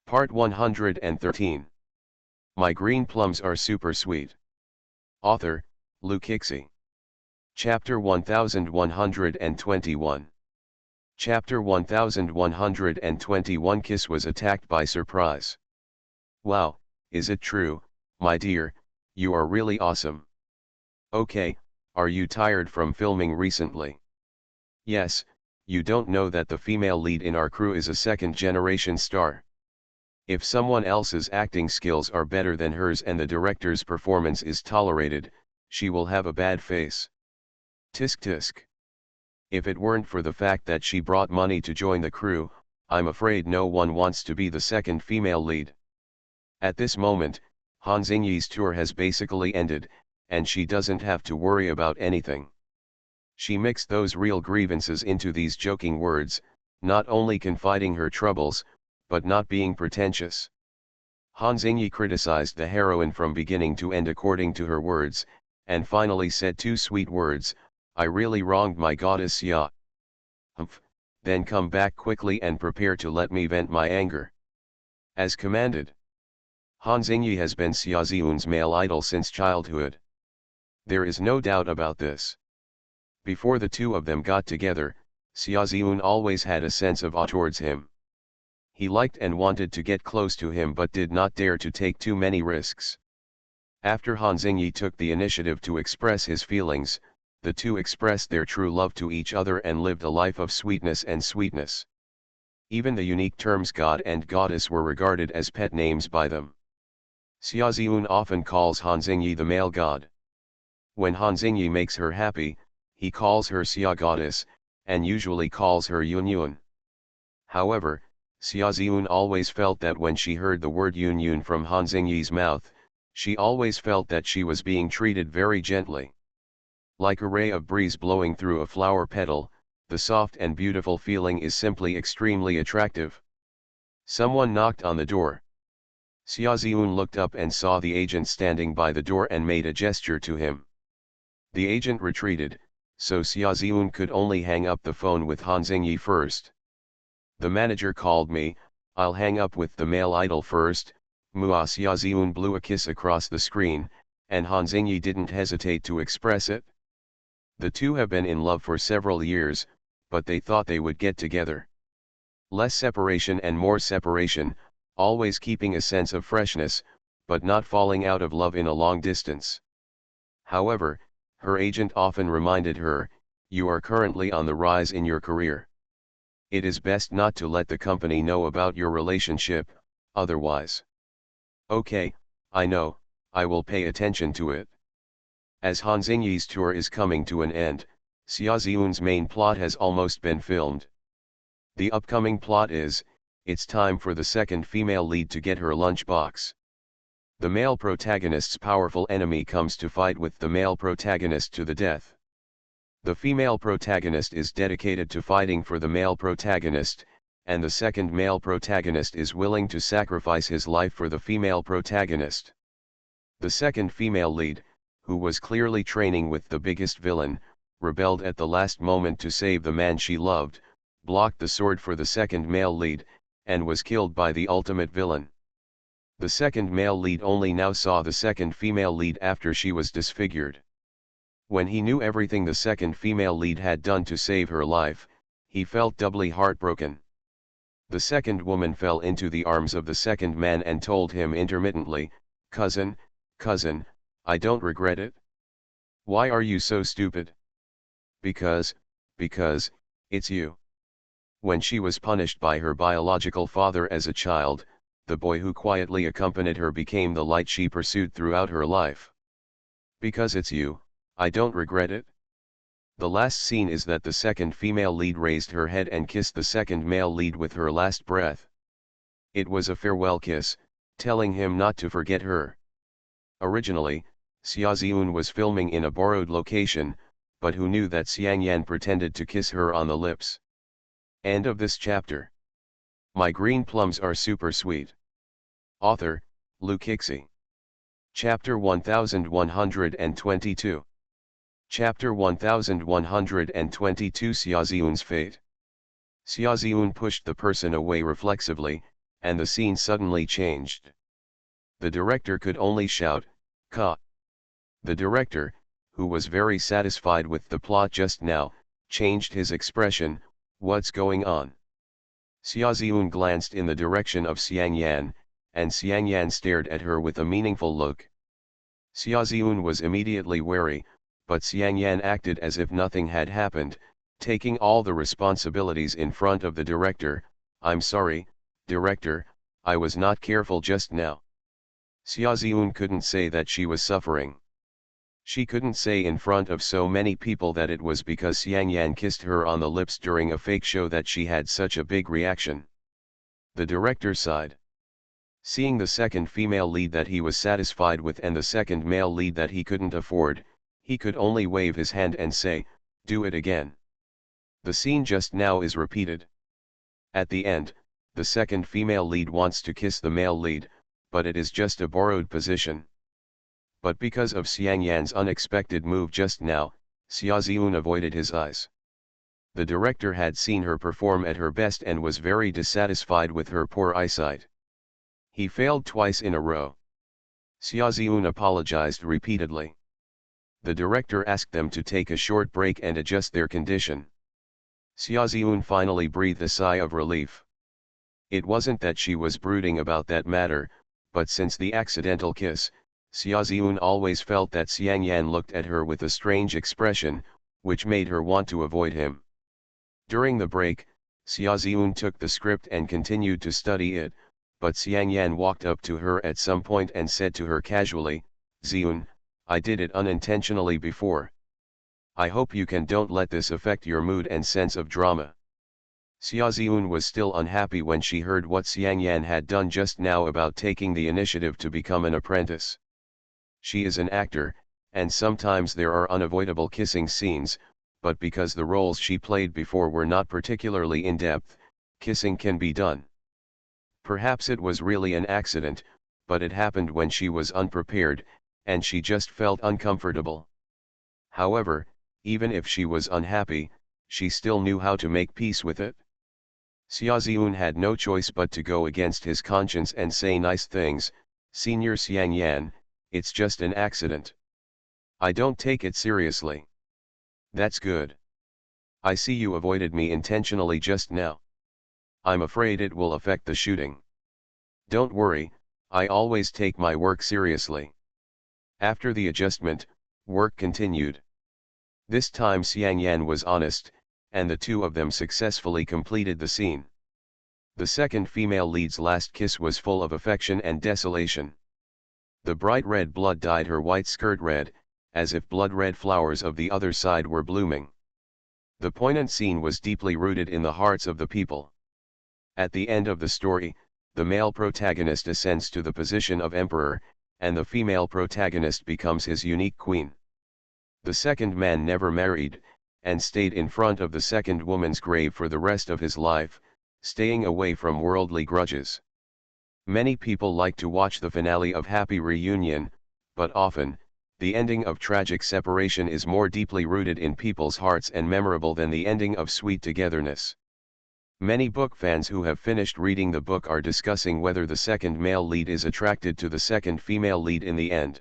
Part 113. My green plums are super sweet. Author, Lukixi. Chapter 1121. Chapter 1121. Kiss was attacked by surprise. Wow, is it true, my dear, you are really awesome. Okay, are you tired from filming recently? Yes, you don't know that the female lead in our crew is a second-generation star. If someone else's acting skills are better than hers and the director's performance is tolerated, she will have a bad face. Tisk tisk. If it weren't for the fact that she brought money to join the crew, I'm afraid no one wants to be the second female lead. At this moment, Han Xingyi's tour has basically ended, and she doesn't have to worry about anything. She mixed those real grievances into these joking words, not only confiding her troubles, but not being pretentious. Han Xingyi criticized the heroine from beginning to end according to her words, and finally said two sweet words, "I really wronged my goddess Xia. Humph, then come back quickly and prepare to let me vent my anger." As commanded. Han Xingyi has been Xia Ziyun's male idol since childhood. There is no doubt about this. Before the two of them got together, Xia Ziyun always had a sense of awe towards him. He liked and wanted to get close to him but did not dare to take too many risks. After Han Xingyi took the initiative to express his feelings, the two expressed their true love to each other and lived a life of sweetness and sweetness. Even the unique terms god and goddess were regarded as pet names by them. Xia Ziyun often calls Han Xingyi the male god. When Han Xingyi makes her happy, he calls her Xia goddess, and usually calls her Yun Yun. However, Xia Ziyun always felt that when she heard the word Yun Yun from Han Xingyi's mouth, she always felt that she was being treated very gently. Like a ray of breeze blowing through a flower petal, the soft and beautiful feeling is simply extremely attractive. Someone knocked on the door. Xia Ziyun looked up and saw the agent standing by the door and made a gesture to him. The agent retreated, so Xia Ziyun could only hang up the phone with Han Xingyi first. "The manager called me, I'll hang up with the male idol first." Xia Ziyun blew a kiss across the screen, and Han Xingyi didn't hesitate to express it. The two have been in love for several years, but they thought they would get together. Less separation and more separation, always keeping a sense of freshness, but not falling out of love in a long distance. However, her agent often reminded her, "You are currently on the rise in your career. It is best not to let the company know about your relationship, otherwise." "Okay, I know, I will pay attention to it." As Han Xingyi's tour is coming to an end, Xia Ziyun's main plot has almost been filmed. The upcoming plot is, it's time for the second female lead to get her lunchbox. The male protagonist's powerful enemy comes to fight with the male protagonist to the death. The female protagonist is dedicated to fighting for the male protagonist, and the second male protagonist is willing to sacrifice his life for the female protagonist. The second female lead, who was clearly training with the biggest villain, rebelled at the last moment to save the man she loved, blocked the sword for the second male lead, and was killed by the ultimate villain. The second male lead only now saw the second female lead after she was disfigured. When he knew everything the second female lead had done to save her life, he felt doubly heartbroken. The second woman fell into the arms of the second man and told him intermittently, cousin, I don't regret it." "Why are you so stupid?" Because, it's you." When she was punished by her biological father as a child, the boy who quietly accompanied her became the light she pursued throughout her life. "Because it's you, I don't regret it." The last scene is that the second female lead raised her head and kissed the second male lead with her last breath. It was a farewell kiss, telling him not to forget her. Originally, Xia Ziyun was filming in a borrowed location, but who knew that Xiang Yan pretended to kiss her on the lips. End of this chapter. My green plums are super sweet. Author, Lukixi. Chapter 1122. Chapter 1122. Xia Ziyun's fate. Xia Ziyun pushed the person away reflexively, and the scene suddenly changed. The director could only shout, "Ka!" The director, who was very satisfied with the plot just now, changed his expression. "What's going on?" Xiaoziun glanced in the direction of Xiangyan, and Xiangyan stared at her with a meaningful look. Xiaoziun was immediately wary, but Xiangyan acted as if nothing had happened, taking all the responsibilities in front of the director. "I'm sorry, director, I was not careful just now." Xiaoziun couldn't say that she was suffering. She couldn't say in front of so many people that it was because Xiangyan kissed her on the lips during a fake show that she had such a big reaction. The director sighed. Seeing the second female lead that he was satisfied with and the second male lead that he couldn't afford, he could only wave his hand and say, "Do it again." The scene just now is repeated. At the end, the second female lead wants to kiss the male lead, but it is just a borrowed position. But because of Xiangyan's unexpected move just now, Xiaoziun avoided his eyes. The director had seen her perform at her best and was very dissatisfied with her poor eyesight. He failed twice in a row. Xiaoziun apologized repeatedly. The director asked them to take a short break and adjust their condition. Xiaoziun finally breathed a sigh of relief. It wasn't that she was brooding about that matter, but since the accidental kiss, Xiaoziun always felt that Xiangyan looked at her with a strange expression, which made her want to avoid him. During the break, Xiaoziun took the script and continued to study it, but Xiangyan walked up to her at some point and said to her casually, "Ziun, I did it unintentionally before. I hope you don't let this affect your mood and sense of drama." Xiaoziun was still unhappy when she heard what Xiangyan had done just now about taking the initiative to become an apprentice. She is an actor, and sometimes there are unavoidable kissing scenes, but because the roles she played before were not particularly in-depth, kissing can be done. Perhaps it was really an accident, but it happened when she was unprepared, and she just felt uncomfortable. However, even if she was unhappy, she still knew how to make peace with it. Xiaoziun had no choice but to go against his conscience and say nice things. "Senior Xiangyan, it's just an accident. I don't take it seriously." "That's good. I see you avoided me intentionally just now. I'm afraid it will affect the shooting." "Don't worry, I always take my work seriously." After the adjustment, work continued. This time Xiangyan was honest, and the two of them successfully completed the scene. The second female lead's last kiss was full of affection and desolation. The bright red blood dyed her white skirt red, as if blood-red flowers of the other side were blooming. The poignant scene was deeply rooted in the hearts of the people. At the end of the story, the male protagonist ascends to the position of emperor, and the female protagonist becomes his unique queen. The second man never married, and stayed in front of the second woman's grave for the rest of his life, staying away from worldly grudges. Many people like to watch the finale of Happy Reunion, but often, the ending of tragic separation is more deeply rooted in people's hearts and memorable than the ending of sweet togetherness. Many book fans who have finished reading the book are discussing whether the second male lead is attracted to the second female lead in the end.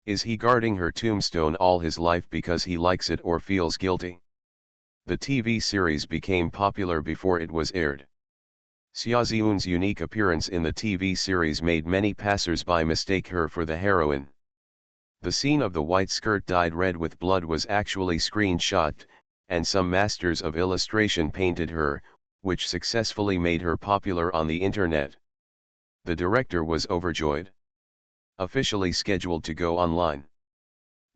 Is he guarding her tombstone all his life because he likes it or feels guilty? The TV series became popular before it was aired. Xiaoziun's unique appearance in the TV series made many passers-by mistake her for the heroine. The scene of the white skirt dyed red with blood was actually screenshot, and some masters of illustration painted her, which successfully made her popular on the internet. The director was overjoyed. Officially scheduled to go online.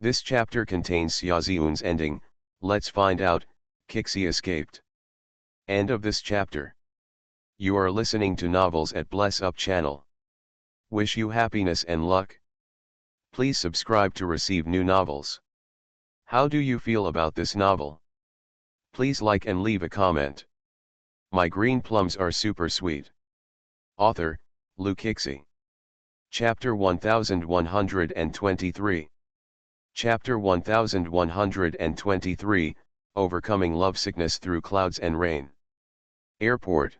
This chapter contains Xiaoziun's ending. Let's find out. Kixi escaped. End of this chapter. You are listening to Novels at Bless Up channel. Wish you happiness and luck. Please subscribe to receive new novels. How do you feel about this novel? Please like and leave a comment. My green plums are super sweet. Author, Lu Kixi. Chapter 1123. Chapter 1123, Overcoming Lovesickness Through Clouds and Rain. Airport.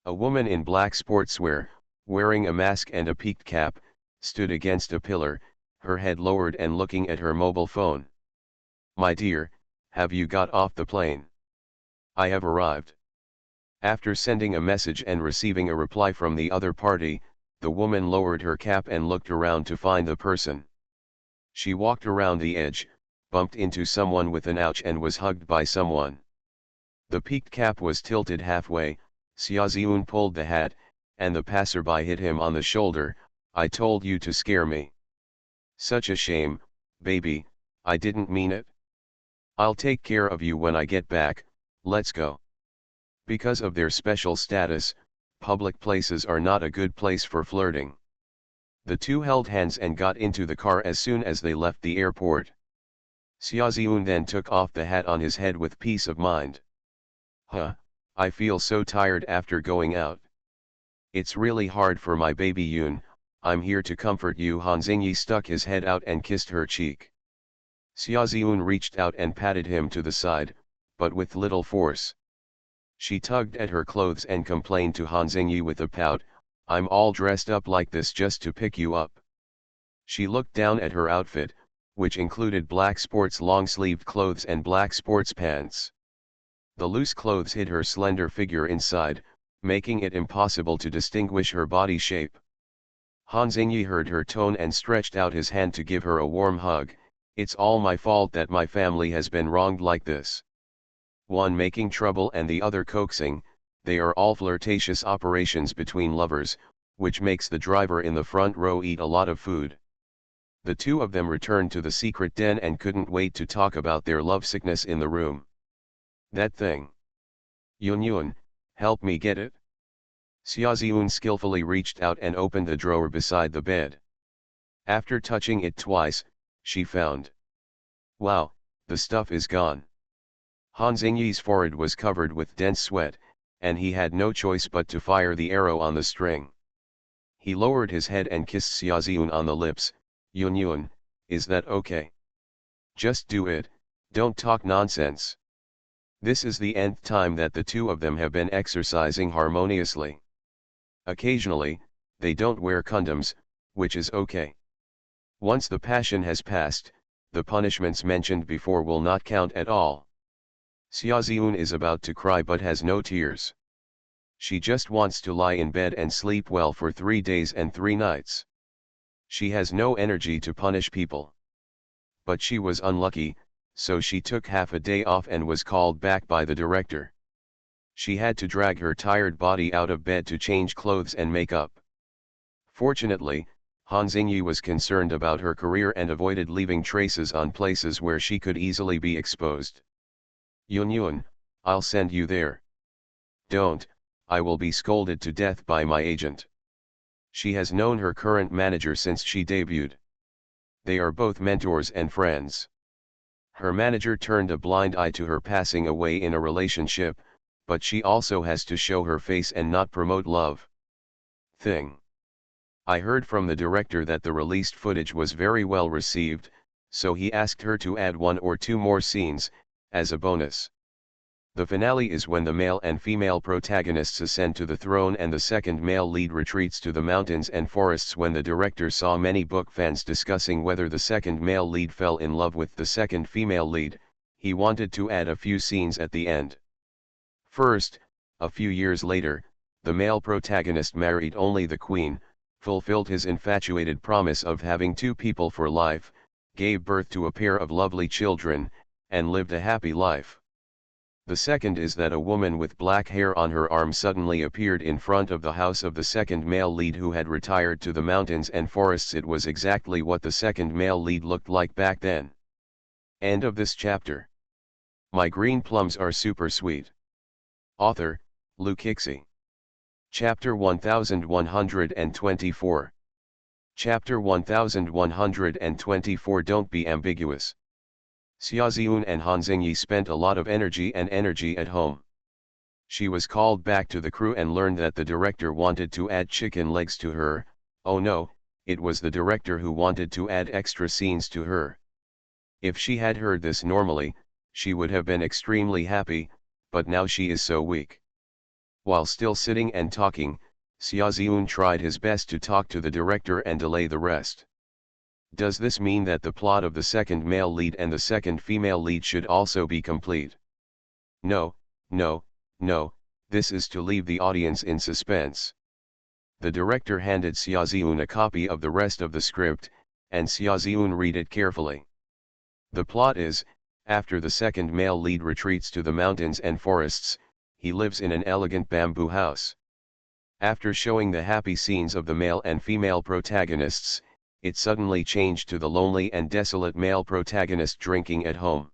A woman in black sportswear, wearing a mask and a peaked cap, stood against a pillar, her head lowered and looking at her mobile phone. "My dear, have you got off the plane? I have arrived." After sending a message and receiving a reply from the other party, the woman lowered her cap and looked around to find the person. She walked around the edge, bumped into someone with an ouch and was hugged by someone. The peaked cap was tilted halfway, Xiaoziun pulled the hat, and the passerby hit him on the shoulder. "I told you to scare me. Such a shame, baby, I didn't mean it. I'll take care of you when I get back, let's go." Because of their special status, public places are not a good place for flirting. The two held hands and got into the car as soon as they left the airport. Xiaoziun then took off the hat on his head with peace of mind. "Huh, I feel so tired after going out. It's really hard for my baby Yun, I'm here to comfort you." Han Xingyi stuck his head out and kissed her cheek. Xiaoziun reached out and patted him to the side, but with little force. She tugged at her clothes and complained to Han Xingyi with a pout, "I'm all dressed up like this just to pick you up." She looked down at her outfit, which included black sports long-sleeved clothes and black sports pants. The loose clothes hid her slender figure inside, making it impossible to distinguish her body shape. Han Xingyi heard her tone and stretched out his hand to give her a warm hug. "It's all my fault that my family has been wronged like this." One making trouble and the other coaxing, they are all flirtatious operations between lovers, which makes the driver in the front row eat a lot of food. The two of them returned to the secret den and couldn't wait to talk about their lovesickness in the room. "That thing. Yun, help me get it." Xiaoziun skillfully reached out and opened the drawer beside the bed. After touching it twice, she found. "Wow, the stuff is gone." Han Xingyi's forehead was covered with dense sweat, and he had no choice but to fire the arrow on the string. He lowered his head and kissed Xiaoziun on the lips. Yun, is that okay? Just do it, don't talk nonsense." This is the nth time that the two of them have been exercising harmoniously. Occasionally, they don't wear condoms, which is okay. Once the passion has passed, the punishments mentioned before will not count at all. Xiaoziun is about to cry but has no tears. She just wants to lie in bed and sleep well for 3 days and 3 nights. She has no energy to punish people. But she was unlucky, so she took half a day off and was called back by the director. She had to drag her tired body out of bed to change clothes and make up. Fortunately, Han Xingyi was concerned about her career and avoided leaving traces on places where she could easily be exposed. Yun, I'll send you there." "Don't, I will be scolded to death by my agent." She has known her current manager since she debuted. They are both mentors and friends. Her manager turned a blind eye to her passing away in a relationship, but she also has to show her face and not promote love. Thing. I heard from the director that the released footage was very well received, so he asked her to add 1 or 2 more scenes, as a bonus. The finale is when the male and female protagonists ascend to the throne and the second male lead retreats to the mountains and forests. When the director saw many book fans discussing whether the second male lead fell in love with the second female lead, he wanted to add a few scenes at the end. First, a few years later, the male protagonist married only the queen, fulfilled his infatuated promise of having 2 people for life, gave birth to a pair of lovely children, and lived a happy life. The second is that a woman with black hair on her arm suddenly appeared in front of the house of the second male lead who had retired to the mountains and forests. It was exactly what the second male lead looked like back then. End of this chapter. My green plums are super sweet. Author, Lou Kixie. Chapter 1124. Chapter 1124. Don't be ambiguous. Xiaoziun and Han Xingyi spent a lot of energy at home. She was called back to the crew and learned that the director wanted to add chicken legs to her. Oh no, it was the director who wanted to add extra scenes to her. If she had heard this normally, she would have been extremely happy, but now she is so weak. While still sitting and talking, Xiaoziun tried his best to talk to the director and delay the rest. Does this mean that the plot of the second male lead and the second female lead should also be complete? No, no, no, this is to leave the audience in suspense. The director handed Xiaoziun a copy of the rest of the script, and Xiaoziun read it carefully. The plot is, after the second male lead retreats to the mountains and forests, he lives in an elegant bamboo house. After showing the happy scenes of the male and female protagonists, it suddenly changed to the lonely and desolate male protagonist drinking at home.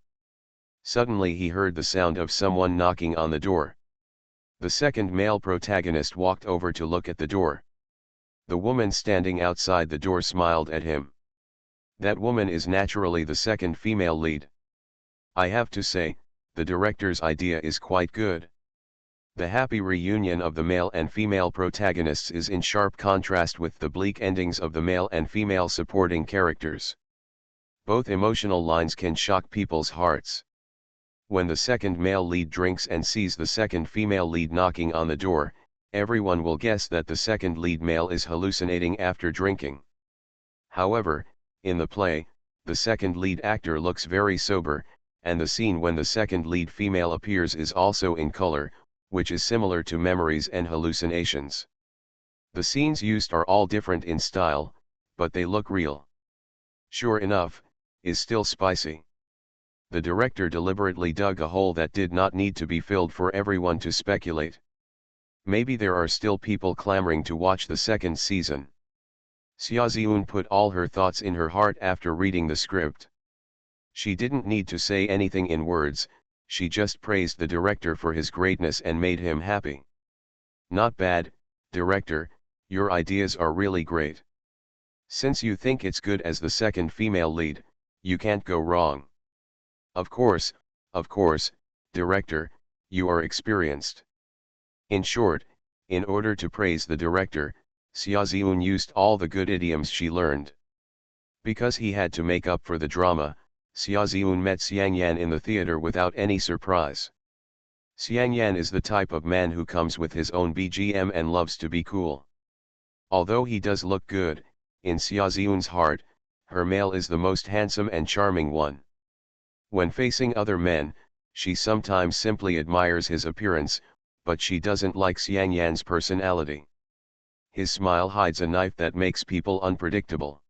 Suddenly he heard the sound of someone knocking on the door. The second male protagonist walked over to look at the door. The woman standing outside the door smiled at him. That woman is naturally the second female lead. I have to say, the director's idea is quite good. The happy reunion of the male and female protagonists is in sharp contrast with the bleak endings of the male and female supporting characters. Both emotional lines can shock people's hearts. When the second male lead drinks and sees the second female lead knocking on the door, everyone will guess that the second lead male is hallucinating after drinking. However, in the play, the second lead actor looks very sober, and the scene when the second lead female appears is also in color, which is similar to memories and hallucinations. The scenes used are all different in style, but they look real. Sure enough, is still spicy. The director deliberately dug a hole that did not need to be filled for everyone to speculate. Maybe there are still people clamoring to watch the second season. Xiaoziun put all her thoughts in her heart after reading the script. She didn't need to say anything in words, she just praised the director for his greatness and made him happy. Not bad, director, your ideas are really great. Since you think it's good as the second female lead, you can't go wrong. Of course, director, you are experienced. In short, in order to praise the director, Xiaoziun used all the good idioms she learned. Because he had to make up for the drama, Xiaoziun met Xiangyan in the theater without any surprise. Xiangyan is the type of man who comes with his own BGM and loves to be cool. Although he does look good, in Xiaoziun's heart, her male is the most handsome and charming one. When facing other men, she sometimes simply admires his appearance, but she doesn't like Xiangyan's personality. His smile hides a knife that makes people unpredictable.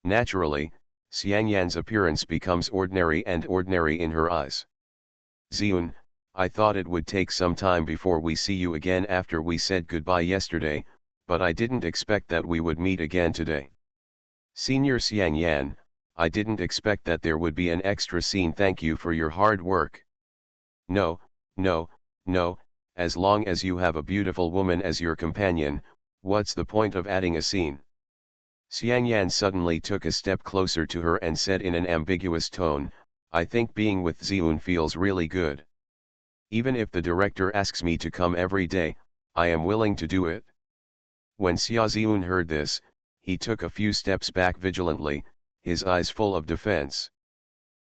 Naturally, Xiangyan's appearance becomes ordinary and ordinary in her eyes. Ziun, I thought it would take some time before we see you again after we said goodbye yesterday, but I didn't expect that we would meet again today. Senior Xiangyan, I didn't expect that there would be an extra scene. Thank you for your hard work. No, as long as you have a beautiful woman as your companion, what's the point of adding a scene? Xiangyan suddenly took a step closer to her and said in an ambiguous tone, I think being with Ziun feels really good. Even if the director asks me to come every day, I am willing to do it. When Xiaoziun heard this, he took a few steps back vigilantly, his eyes full of defense.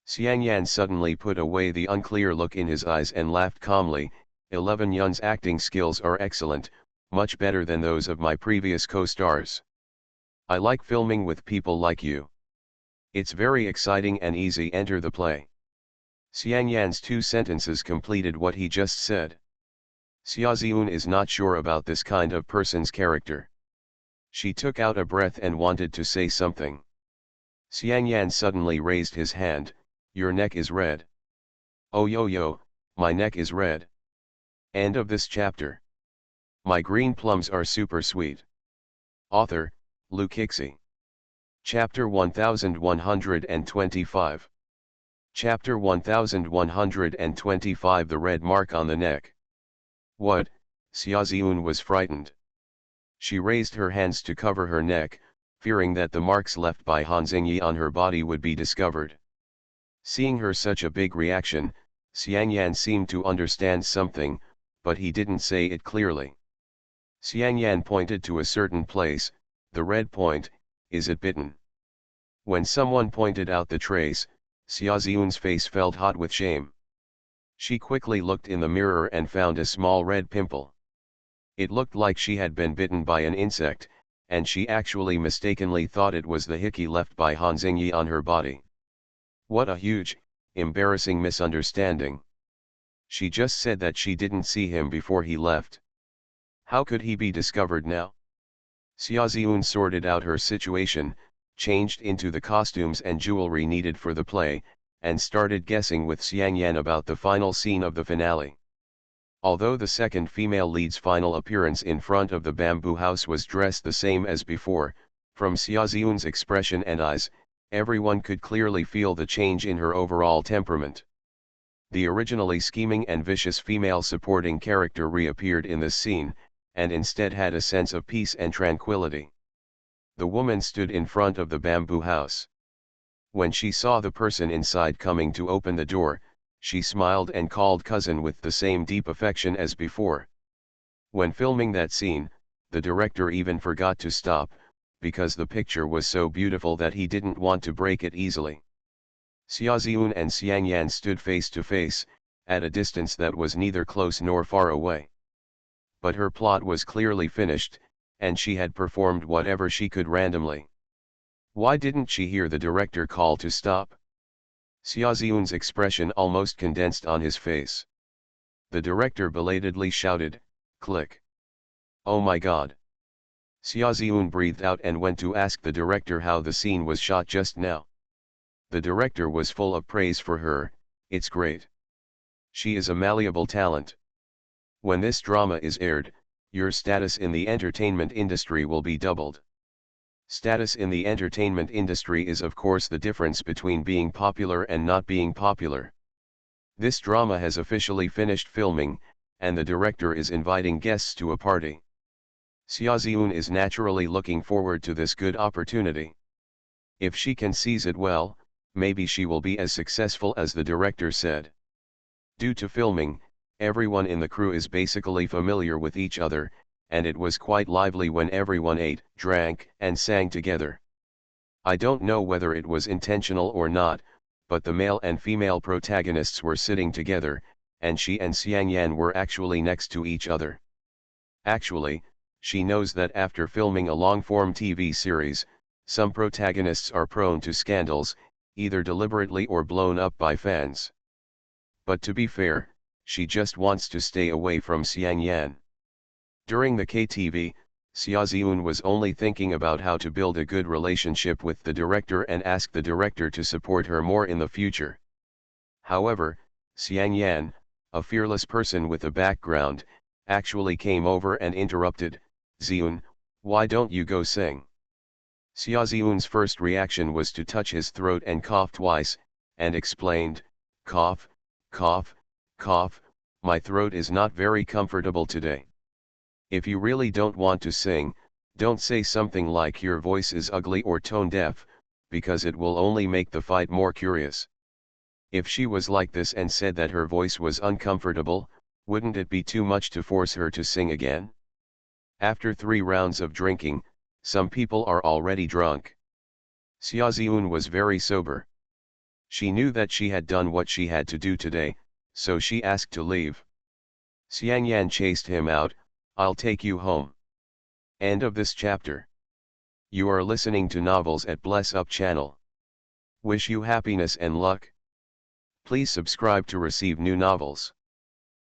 Xiangyan suddenly put away the unclear look in his eyes and laughed calmly, 11 Yun's acting skills are excellent, much better than those of my previous co-stars. I like filming with people like you. It's very exciting and easy. Enter the play. Xiangyan's 2 sentences completed what he just said. Xiaoziun is not sure about this kind of person's character. She took out a breath and wanted to say something. Xiangyan suddenly raised his hand, your neck is red. Oh yo, my neck is red. End of this chapter. My green plums are super sweet. Author, Lukixi. Chapter 1125. Chapter 1125. The red mark on the neck. What? Xiaoziun was frightened. She raised her hands to cover her neck, fearing that the marks left by Han Xingyi on her body would be discovered. Seeing her such a big reaction, Xiangyan seemed to understand something, but he didn't say it clearly. Xiangyan pointed to a certain place, the red point, is it bitten? When someone pointed out the trace, Xiaoziun's face felt hot with shame. She quickly looked in the mirror and found a small red pimple. It looked like she had been bitten by an insect, and she actually mistakenly thought it was the hickey left by Han Xingyi on her body. What a huge, embarrassing misunderstanding. She just said that she didn't see him before he left. How could he be discovered now? Xia Ziun sorted out her situation, changed into the costumes and jewelry needed for the play, and started guessing with Xiang Yan about the final scene of the finale. Although the second female lead's final appearance in front of the bamboo house was dressed the same as before, from Xia Ziun's expression and eyes, everyone could clearly feel the change in her overall temperament. The originally scheming and vicious female supporting character reappeared in this scene, and instead had a sense of peace and tranquility. The woman stood in front of the bamboo house. When she saw the person inside coming to open the door, she smiled and called cousin with the same deep affection as before. When filming that scene, the director even forgot to stop, because the picture was so beautiful that he didn't want to break it easily. Xia Ziun and Xiang Yan stood face to face, at a distance that was neither close nor far away. But her plot was clearly finished, and she had performed whatever she could randomly. Why didn't she hear the director call to stop? Xia Ziun's expression almost condensed on his face. The director belatedly shouted, "Click! Oh my God!" Xia Ziun breathed out and went to ask the director how the scene was shot just now. The director was full of praise for her. "It's great. She is a malleable talent. When this drama is aired, your status in the entertainment industry will be doubled." Status in the entertainment industry is of course the difference between being popular and not being popular. This drama has officially finished filming, and the director is inviting guests to a party. Xia Ziun is naturally looking forward to this good opportunity. If she can seize it well, maybe she will be as successful as the director said. Due to filming, everyone in the crew is basically familiar with each other, and it was quite lively when everyone ate, drank, and sang together. I don't know whether it was intentional or not, but the male and female protagonists were sitting together, and she and Xiang Yan were actually next to each other. Actually, she knows that after filming a long-form TV series, some protagonists are prone to scandals, either deliberately or blown up by fans. But to be fair, she just wants to stay away from Xiang Yan. During the KTV, Xia Ziun was only thinking about how to build a good relationship with the director and ask the director to support her more in the future. However, Xiang Yan, a fearless person with a background, actually came over and interrupted, "Ziun, why don't you go sing?" Xia Ziun's first reaction was to touch his throat and cough twice, and explained, "Cough, cough, cough, my throat is not very comfortable today." If you really don't want to sing, don't say something like your voice is ugly or tone deaf, because it will only make the fight more curious. If she was like this and said that her voice was uncomfortable, wouldn't it be too much to force her to sing again? After 3 rounds of drinking, some people are already drunk. Xia Ziun was very sober. She knew that she had done what she had to do today, so she asked to leave. Xiang Yan chased him out, "I'll take you home." End of this chapter. You are listening to Novels at Bless Up channel. Wish you happiness and luck. Please subscribe to receive new novels.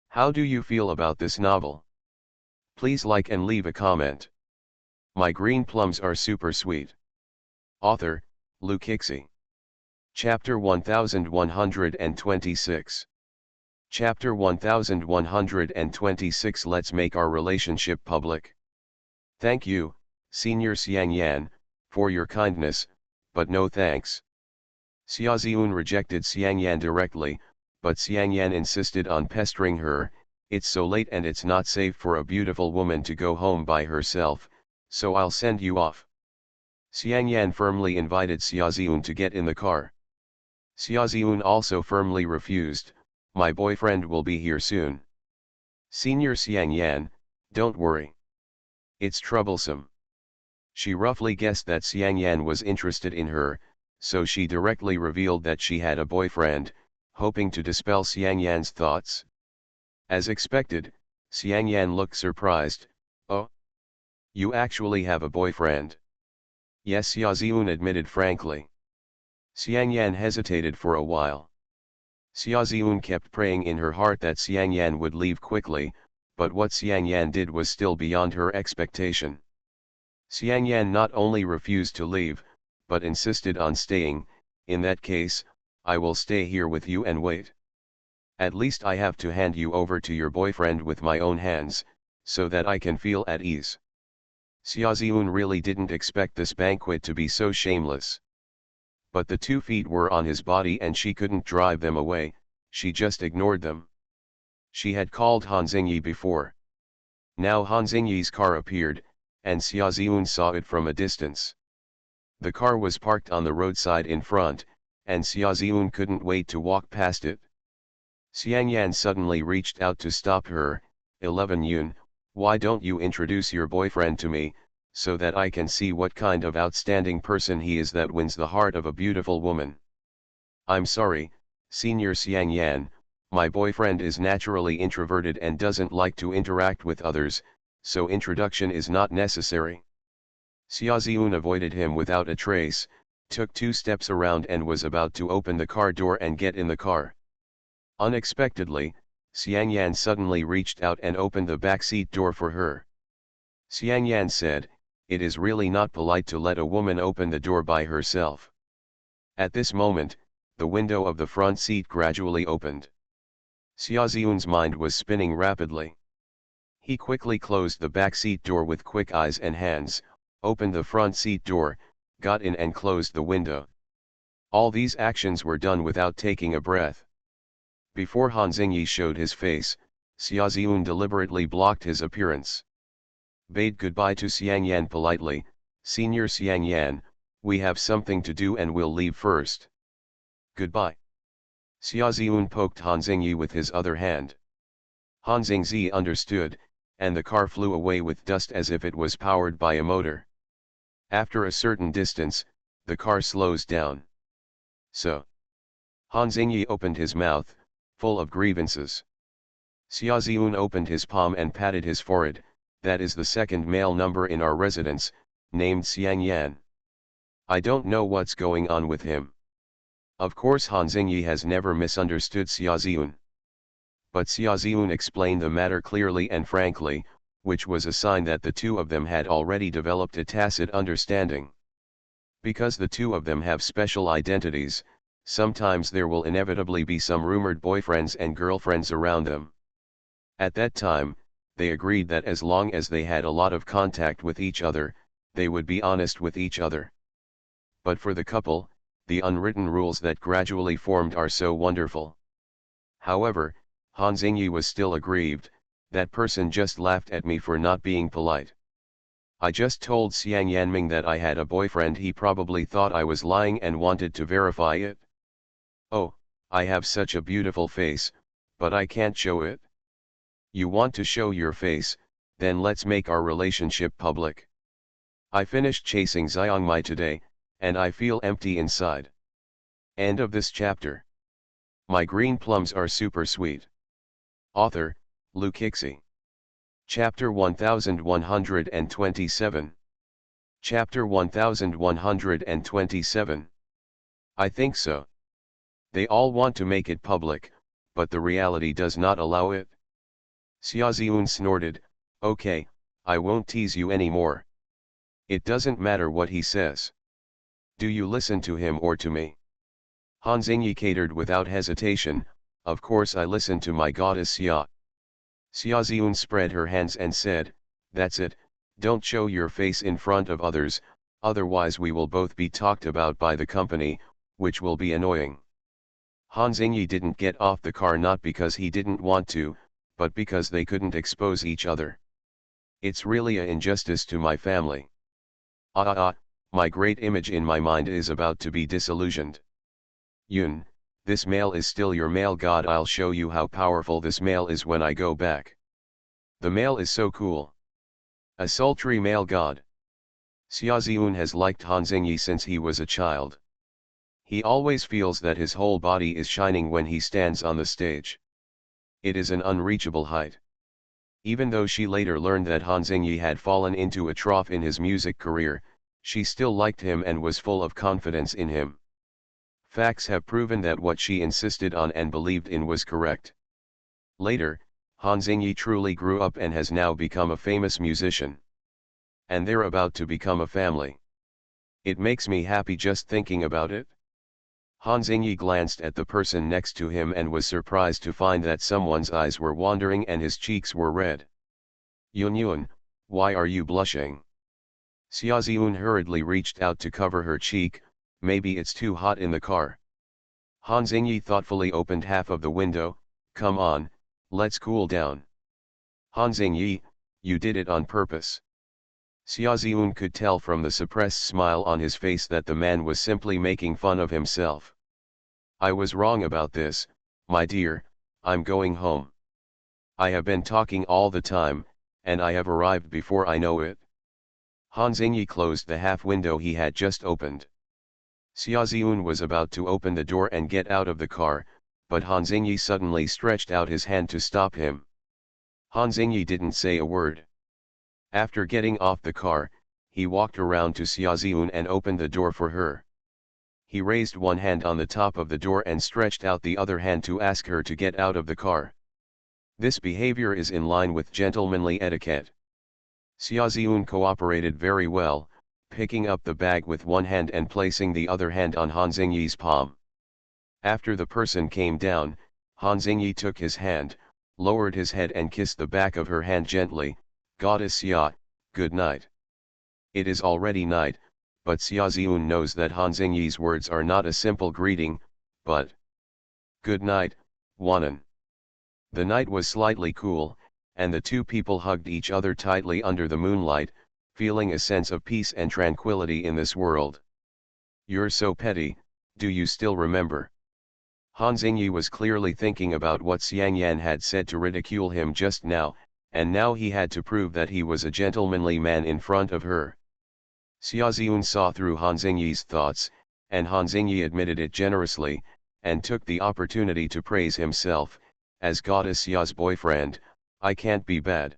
How do you feel about this novel? Please like and leave a comment. My green plums are super sweet. Author, Lu Kixi. Chapter 1126. Chapter 1126. Let's make our relationship public. Thank you, Senior Xiang Yan, for your kindness, but no thanks. Xia Ziun rejected Xiang Yan directly, but Xiang Yan insisted on pestering her. "It's so late and it's not safe for a beautiful woman to go home by herself, so I'll send you off." Xiang Yan firmly invited Xia Ziun to get in the car. Xia Ziun also firmly refused. "My boyfriend will be here soon." "Senior Xiang Yan, don't worry. It's troublesome." She roughly guessed that Xiang Yan was interested in her, so she directly revealed that she had a boyfriend, hoping to dispel Xiang Yan's thoughts. As expected, Xiang Yan looked surprised, Oh, you actually have a boyfriend? Yes, Xiaoziun admitted frankly. Xiangyan hesitated for a while. Xiaoziun kept praying in her heart that Xiangyan would leave quickly, but what Xiangyan did was still beyond her expectation. Xiangyan not only refused to leave, but insisted on staying. In that case, I will stay here with you and wait. At least I have to hand you over to your boyfriend with my own hands, so that I can feel at ease. Xiaoziun really didn't expect this banquet to be so shameless. But the 2 feet were on his body and she couldn't drive them away, she just ignored them. She had called Han Xingyi before. Now Han Xingyi's car appeared, and Xiaoziun saw it from a distance. The car was parked on the roadside in front, and Xiaoziun couldn't wait to walk past it. Xiangyan suddenly reached out to stop her. 11 Yun, why don't you introduce your boyfriend to me, so that I can see what kind of outstanding person he is that wins the heart of a beautiful woman. I'm sorry, Senior Xiangyan, my boyfriend is naturally introverted and doesn't like to interact with others, so introduction is not necessary. Xiaoziun avoided him without a trace, took 2 steps around and was about to open the car door and get in the car. Unexpectedly, Xiangyan suddenly reached out and opened the backseat door for her. Xiangyan said, "It is really not polite to let a woman open the door by herself." At this moment, the window of the front seat gradually opened. Xiaoziun's mind was spinning rapidly. He quickly closed the backseat door with quick eyes and hands, opened the front seat door, got in and closed the window. All these actions were done without taking a breath. Before Han Xingyi showed his face, Xiaoziun deliberately blocked his appearance. Bade goodbye to Xiangyan politely, "Senior Xiangyan, we have something to do and we'll leave first." "Goodbye." Xiaoziun poked Han Xingyi with his other hand. Han Xingyi understood, and the car flew away with dust as if it was powered by a motor. After a certain distance, the car slows down. "So." Han Xingyi opened his mouth, full of grievances. Xiaoziun opened his palm and patted his forehead. "That is the second male number in our residence, named Xiangyan. I don't know what's going on with him." Of course Han Xingyi has never misunderstood Xiaoziun. But Xiaoziun explained the matter clearly and frankly, which was a sign that the two of them had already developed a tacit understanding. Because the two of them have special identities, sometimes there will inevitably be some rumored boyfriends and girlfriends around them. At that time, they agreed that as long as they had a lot of contact with each other, they would be honest with each other. But for the couple, the unwritten rules that gradually formed are so wonderful. However, Han Xingyi was still aggrieved. "That person just laughed at me for not being polite. I just told Xiang Yanming that I had a boyfriend. He probably thought I was lying and wanted to verify it. Oh, I have such a beautiful face, but I can't show it. You want to show your face, then let's make our relationship public. I finished chasing Xiangmai today, and I feel empty inside." End of this chapter. My green plums are super sweet. Author, Lu Kixi. Chapter 1127. Chapter 1127. I think so. They all want to make it public, but the reality does not allow it. Xiaoziun snorted, "Okay, I won't tease you anymore. It doesn't matter what he says. Do you listen to him or to me?" Han Xingyi catered without hesitation, "Of course I listen to my goddess Xia." Xiaoziun spread her hands and said, "That's it, don't show your face in front of others, otherwise we will both be talked about by the company, which will be annoying." Han Xingyi didn't get off the car not because he didn't want to, but because they couldn't expose each other. "It's really a injustice to my family. My great image in my mind is about to be disillusioned. Yun, this male is still your male god. I'll show you how powerful this male is when I go back. The male is so cool. A sultry male god." Xiaoziun has liked Han Xingyi since he was a child. He always feels that his whole body is shining when he stands on the stage. It is an unreachable height. Even though she later learned that Han Xingyi had fallen into a trough in his music career, she still liked him and was full of confidence in him. Facts have proven that what she insisted on and believed in was correct. Later, Han Xingyi truly grew up and has now become a famous musician. And they're about to become a family. It makes me happy just thinking about it. Han Xingyi glanced at the person next to him and was surprised to find that someone's eyes were wandering and his cheeks were red. Yun Yun, why are you blushing? Xiaoziun hurriedly reached out to cover her cheek. Maybe it's too hot in the car. Han Xingyi thoughtfully opened half of the window. Come on, let's cool down. Han Xingyi, you did it on purpose. Xiaoziun could tell from the suppressed smile on his face that the man was simply making fun of himself. I was wrong about this, my dear, I'm going home. I have been talking all the time, and I have arrived before I know it. Han Xingyi closed the half window he had just opened. Xiaoziun was about to open the door and get out of the car, but Han Xingyi suddenly stretched out his hand to stop him. Han Xingyi didn't say a word. After getting off the car, he walked around to Xiaoziun and opened the door for her. He raised one hand on the top of the door and stretched out the other hand to ask her to get out of the car. This behavior is in line with gentlemanly etiquette. Xiaoziun cooperated very well, picking up the bag with one hand and placing the other hand on Han Xingyi's palm. After the person came down, Han Xingyi took his hand, lowered his head and kissed the back of her hand gently. Goddess Xia, good night. It is already night, but Xiaoziun knows that Han Xingyi's words are not a simple greeting, but good night, Wanan. The night was slightly cool, and the two people hugged each other tightly under the moonlight, feeling a sense of peace and tranquility in this world. You're so petty, do you still remember? Han Xingyi was clearly thinking about what Xiang Yan had said to ridicule him just now, and now he had to prove that he was a gentlemanly man in front of her. Xiaoziun saw through Han Xingyi's thoughts, and Han Xingyi admitted it generously, and took the opportunity to praise himself. As Goddess Xia's boyfriend, I can't be bad.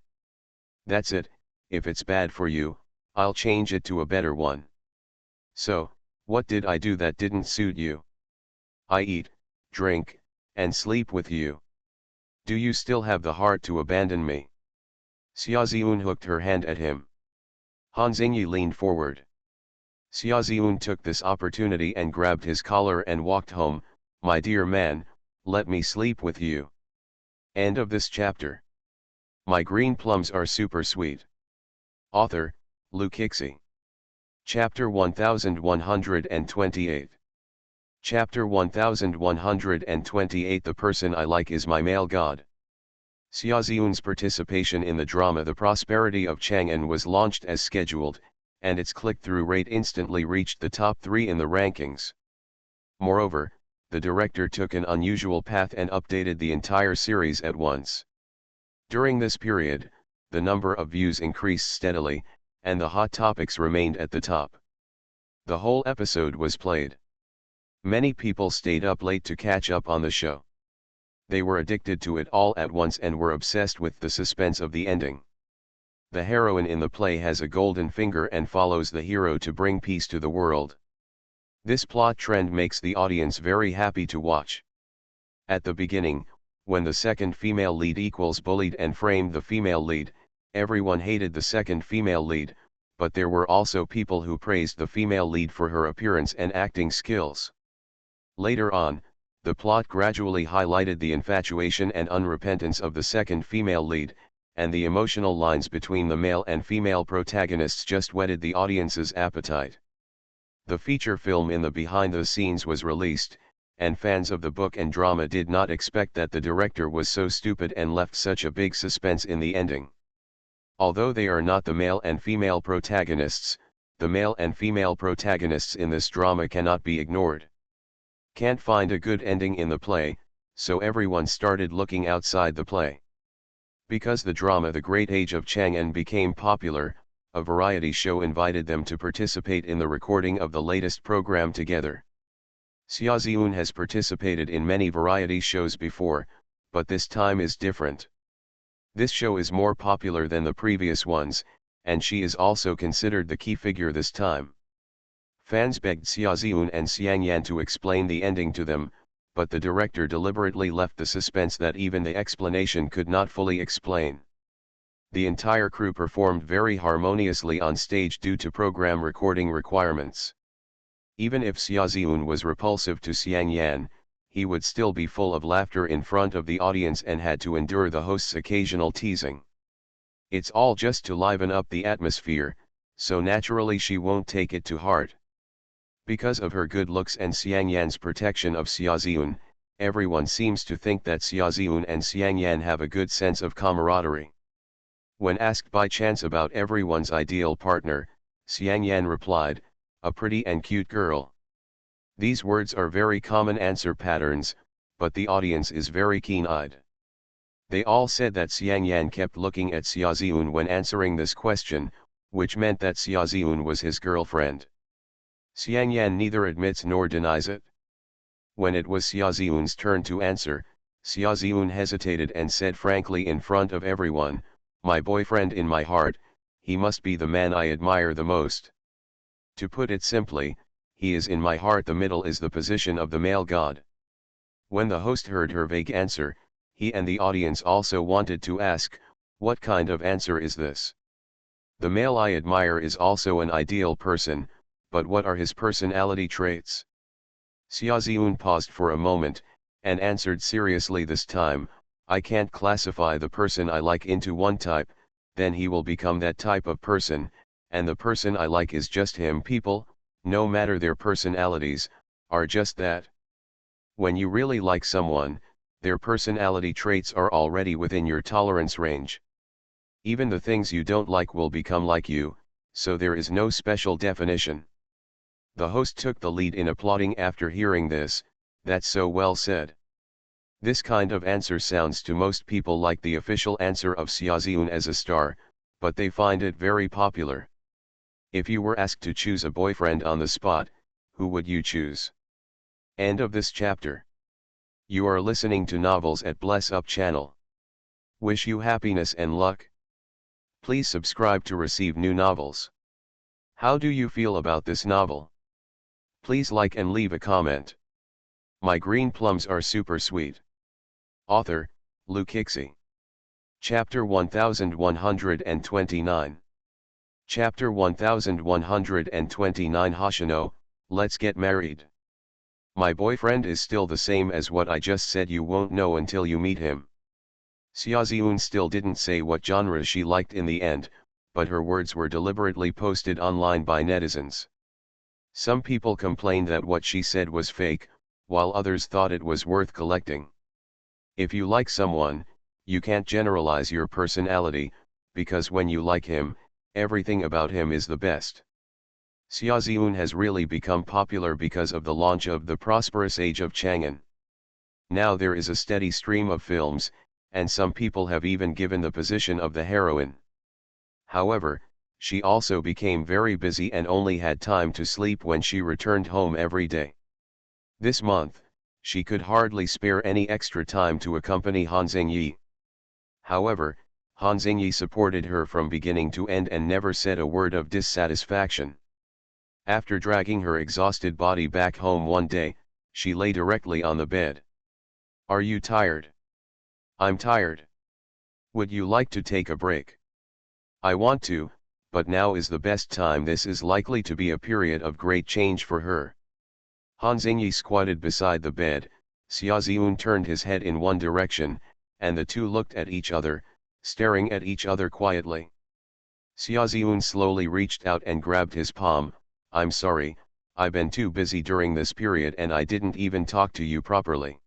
That's it, if it's bad for you, I'll change it to a better one. So, what did I do that didn't suit you? I eat, drink, and sleep with you. Do you still have the heart to abandon me? Xiaoziun hooked her hand at him. Han Xingyi leaned forward. Xiaoziun took this opportunity and grabbed his collar and walked home. My dear man, let me sleep with you. End of this chapter. My green plums are super sweet. Author, Lu Kixi. Chapter 1128. Chapter 1128. The person I like is my male god. Xiaoziun's participation in the drama The Prosperity of Chang'an was launched as scheduled, and its click-through rate instantly reached the top 3 in the rankings. Moreover, the director took an unusual path and updated the entire series at once. During this period, the number of views increased steadily, and the hot topics remained at the top. The whole episode was played. Many people stayed up late to catch up on the show. They were addicted to it all at once and were obsessed with the suspense of the ending. The heroine in the play has a golden finger and follows the hero to bring peace to the world. This plot trend makes the audience very happy to watch. At the beginning, when the second female lead equals bullied and framed the female lead, everyone hated the second female lead, but there were also people who praised the female lead for her appearance and acting skills. Later on, the plot gradually highlighted the infatuation and unrepentance of the second female lead, and the emotional lines between the male and female protagonists just whetted the audience's appetite. The feature film in the behind the scenes was released, and fans of the book and drama did not expect that the director was so stupid and left such a big suspense in the ending. Although they are not the male and female protagonists, the male and female protagonists in this drama cannot be ignored. Can't find a good ending in the play, so everyone started looking outside the play. Because the drama The Great Age of Chang'an became popular, a variety show invited them to participate in the recording of the latest program together. Xiaoziun has participated in many variety shows before, but this time is different. This show is more popular than the previous ones, and she is also considered the key figure this time. Fans begged Xiaoziun and Xiangyan to explain the ending to them, but the director deliberately left the suspense that even the explanation could not fully explain. The entire crew performed very harmoniously on stage due to program recording requirements. Even if Xiaoziun was repulsive to Xiangyan, he would still be full of laughter in front of the audience and had to endure the host's occasional teasing. It's all just to liven up the atmosphere, so naturally she won't take it to heart. Because of her good looks and Xiangyan's protection of Xiaoziun, everyone seems to think that Xiaoziun and Xiangyan have a good sense of camaraderie. When asked by chance about everyone's ideal partner, Xiangyan replied, "A pretty and cute girl." These words are very common answer patterns, but the audience is very keen-eyed. They all said that Xiangyan kept looking at Xiaoziun when answering this question, which meant that Xiaoziun was his girlfriend. Xiangyan neither admits nor denies it. When it was Xiaoziun's turn to answer, Xiaoziun hesitated and said frankly in front of everyone, "My boyfriend in my heart, he must be the man I admire the most. To put it simply, he is in my heart." The middle is the position of the male god. When the host heard her vague answer, he and the audience also wanted to ask, what kind of answer is this? The male I admire is also an ideal person, but what are his personality traits? Xiaoziun paused for a moment, and answered seriously this time, "I can't classify the person I like into one type, then he will become that type of person, and the person I like is just him." People, no matter their personalities, are just that. When you really like someone, their personality traits are already within your tolerance range. Even the things you don't like will become like you, so there is no special definition. The host took the lead in applauding after hearing this. "That's so well said." This kind of answer sounds to most people like the official answer of Xiaoziun as a star, but they find it very popular. If you were asked to choose a boyfriend on the spot, who would you choose? End of this chapter. You are listening to Novels at Bless Up channel. Wish you happiness and luck. Please subscribe to receive new novels. How do you feel about this novel? Please like and leave a comment. My green plums are super sweet. Author, Lou Kixie. Chapter 1129. Chapter 1129 Hoshino, let's get married. My boyfriend is still the same as what I just said. You won't know until you meet him. Xiaoziun still didn't say what genre she liked in the end, but her words were deliberately posted online by netizens. Some people complained that what she said was fake, while others thought it was worth collecting. If you like someone, you can't generalize your personality, because when you like him, everything about him is the best. Xiaoziun has really become popular because of the launch of The Prosperous Age of Chang'an. Now there is a steady stream of films, and some people have even given the position of the heroine. However, she also became very busy and only had time to sleep when she returned home every day. This month, she could hardly spare any extra time to accompany Han Xingyi. However, Han Xingyi supported her from beginning to end and never said a word of dissatisfaction. After dragging her exhausted body back home one day, she lay directly on the bed. "Are you tired?" "I'm tired." "Would you like to take a break?" "I want to, but now is the best time. This is likely to be a period of great change for her." Han Xingyi squatted beside the bed. Xiaoziun turned his head in one direction, and the two looked at each other, staring at each other quietly. Xiaoziun slowly reached out and grabbed his palm. "I'm sorry, I've been too busy during this period and I didn't even talk to you properly."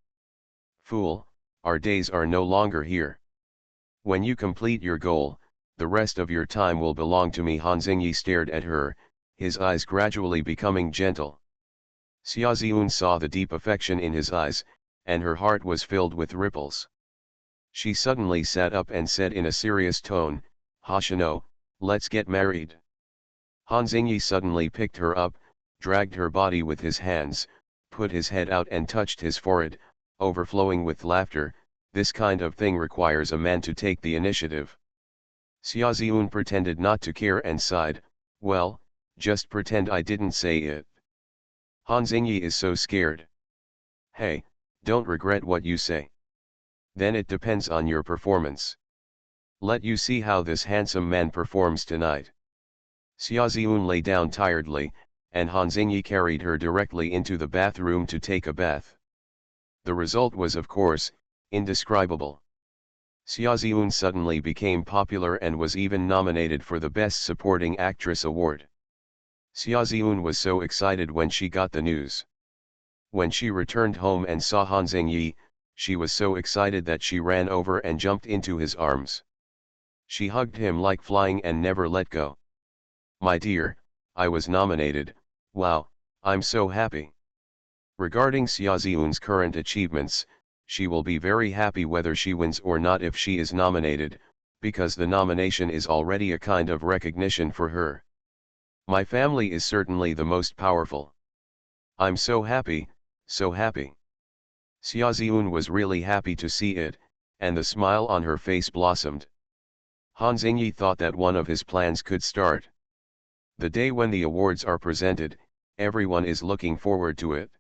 "Fool, our days are no longer here. When you complete your goal, the rest of your time will belong to me." Han Xingyi stared at her, his eyes gradually becoming gentle. Xiaoziun saw the deep affection in his eyes, and her heart was filled with ripples. She suddenly sat up and said in a serious tone, "Hoshino, let's get married." Han Xingyi suddenly picked her up, dragged her body with his hands, put his head out and touched his forehead, overflowing with laughter. this kind of thing requires a man to take the initiative. Xiaoziun pretended not to care and sighed, well, just pretend I didn't say it. Han Xingyi is so scared. Hey, don't regret what you say. Then it depends on your performance. Let you see how this handsome man performs tonight. Xiaoziun lay down tiredly, and Han Xingyi carried her directly into the bathroom to take a bath. The result was of course, indescribable. Xiaoziun suddenly became popular and was even nominated for the Best Supporting Actress award. Xiaoziun was so excited when she got the news. When she returned home and saw Han Xingyi, she was so excited that she ran over and jumped into his arms. She hugged him like flying and never let go. My dear, I was nominated, wow, I'm so happy. Regarding Xiaoziun's current achievements, she will be very happy whether she wins or not if she is nominated, because the nomination is already a kind of recognition for her. My family is certainly the most powerful. I'm so happy, so happy. Xiaoziun was really happy to see it, and the smile on her face blossomed. Han Xingyi thought that one of his plans could start. The day when the awards are presented, everyone is looking forward to it.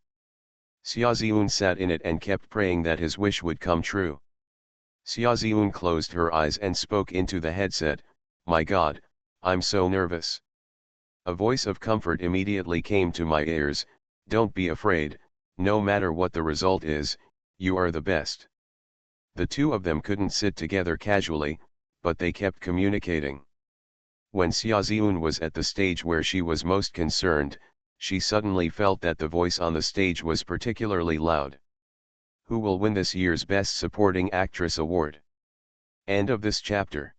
Xiaoziun sat in it and kept praying that his wish would come true. Xiaoziun closed her eyes and spoke into the headset, my God, I'm so nervous. A voice of comfort immediately came to my ears, don't be afraid, no matter what the result is, you are the best. The two of them couldn't sit together casually, but they kept communicating. When Xiaoziun was at the stage where she was most concerned, she suddenly felt that the voice on the stage was particularly loud. Who will win this year's Best Supporting Actress award? End of this chapter.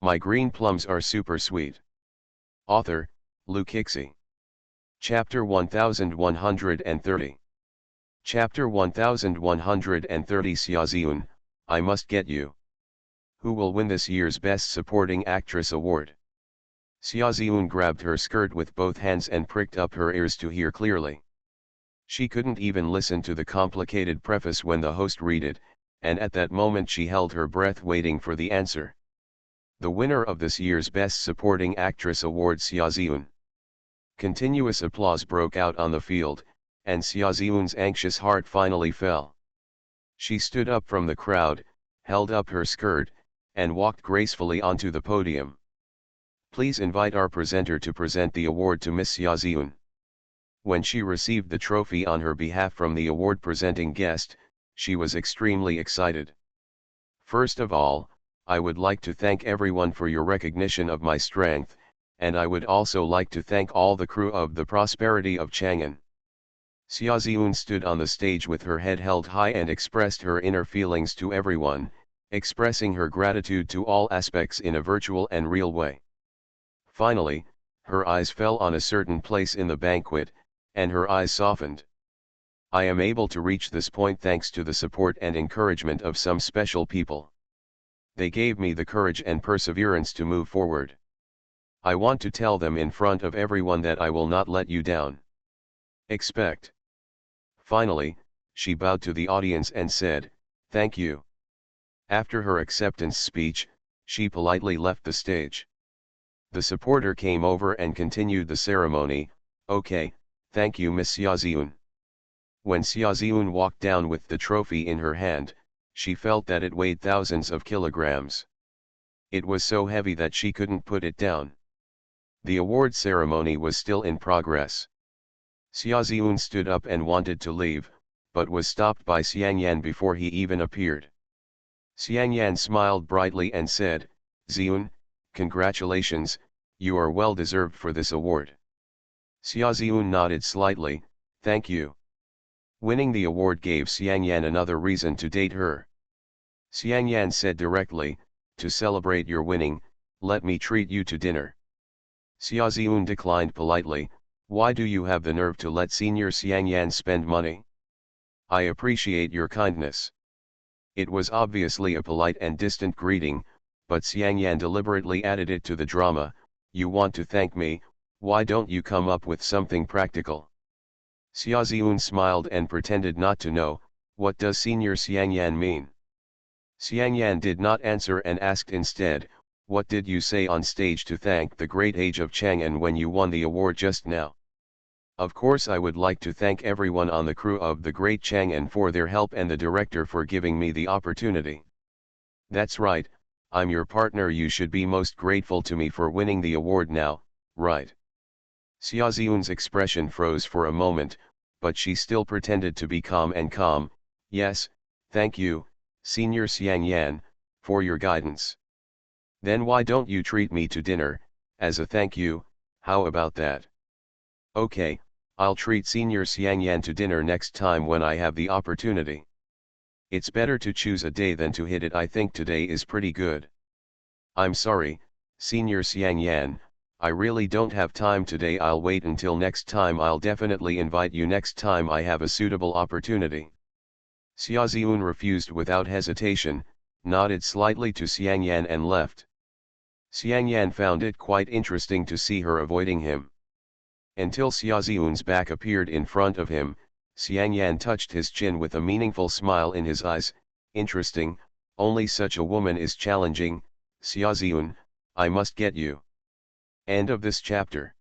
My green plums are super sweet. Author, Lu Kixi. Chapter 1130. Chapter 1130 Xiaoziun, I must get you. Who will win this year's Best Supporting Actress award? Xiaoziun grabbed her skirt with both hands and pricked up her ears to hear clearly. She couldn't even listen to the complicated preface when the host read it, and at that moment she held her breath waiting for the answer. The winner of this year's Best Supporting Actress award, Xiaoziun. Continuous applause broke out on the field, and Xiaoziun's anxious heart finally fell. She stood up from the crowd, held up her skirt, and walked gracefully onto the podium. Please invite our presenter to present the award to Miss Xiaoziun. When she received the trophy on her behalf from the award-presenting guest, she was extremely excited. First of all, I would like to thank everyone for your recognition of my strength, and I would also like to thank all the crew of the Prosperity of Chang'an. Xiaoziun stood on the stage with her head held high and expressed her inner feelings to everyone, expressing her gratitude to all aspects in a virtual and real way. Finally, her eyes fell on a certain place in the banquet, and her eyes softened. I am able to reach this point thanks to the support and encouragement of some special people. They gave me the courage and perseverance to move forward. I want to tell them in front of everyone that I will not let you down. Expect. Finally, she bowed to the audience and said, thank you. After her acceptance speech, she politely left the stage. The supporter came over and continued the ceremony, okay, thank you Miss Xiaoziun. When Xiaoziun walked down with the trophy in her hand, she felt that it weighed thousands of kilograms. It was so heavy that she couldn't put it down. The award ceremony was still in progress. Xiaoziun stood up and wanted to leave, but was stopped by Xiangyan before he even appeared. Xiangyan smiled brightly and said, Ziun, congratulations, you are well deserved for this award. Xiaoziun nodded slightly, thank you. Winning the award gave Xiangyan another reason to date her. Xiangyan said directly, to celebrate your winning, let me treat you to dinner. Xiaoziun declined politely, why do you have the nerve to let Senior Xiangyan spend money? I appreciate your kindness. It was obviously a polite and distant greeting, but Xiangyan deliberately added it to the drama, you want to thank me, why don't you come up with something practical? Xiaoziun smiled and pretended not to know, what does Senior Xiangyan mean? Xiang Yan did not answer and asked instead, "What did you say on stage to thank the great age of Chang'an when you won the award just now?" "Of course I would like to thank everyone on the crew of the great Chang'an for their help and the director for giving me the opportunity." "That's right, I'm your partner, you should be most grateful to me for winning the award now, right?" Xiaoziun's expression froze for a moment, but she still pretended to be calm and calm. "Yes, thank you, Senior Xiang Yan, for your guidance." "Then why don't you treat me to dinner, as a thank you, how about that?" "Okay, I'll treat Senior Xiang Yan to dinner next time when I have the opportunity. It's better to choose a day than to hit it, I think today is pretty good." "I'm sorry, Senior Xiang Yan, I really don't have time today, I'll wait until next time, I'll definitely invite you next time I have a suitable opportunity." Xiaoziun refused without hesitation, nodded slightly to Xiang Yan and left. Xiang Yan found it quite interesting to see her avoiding him. Until Xiaoziun's back appeared in front of him, Xiang Yan touched his chin with a meaningful smile in his eyes. "Interesting, only such a woman is challenging, Xiaoziun, I must get you." End of this chapter.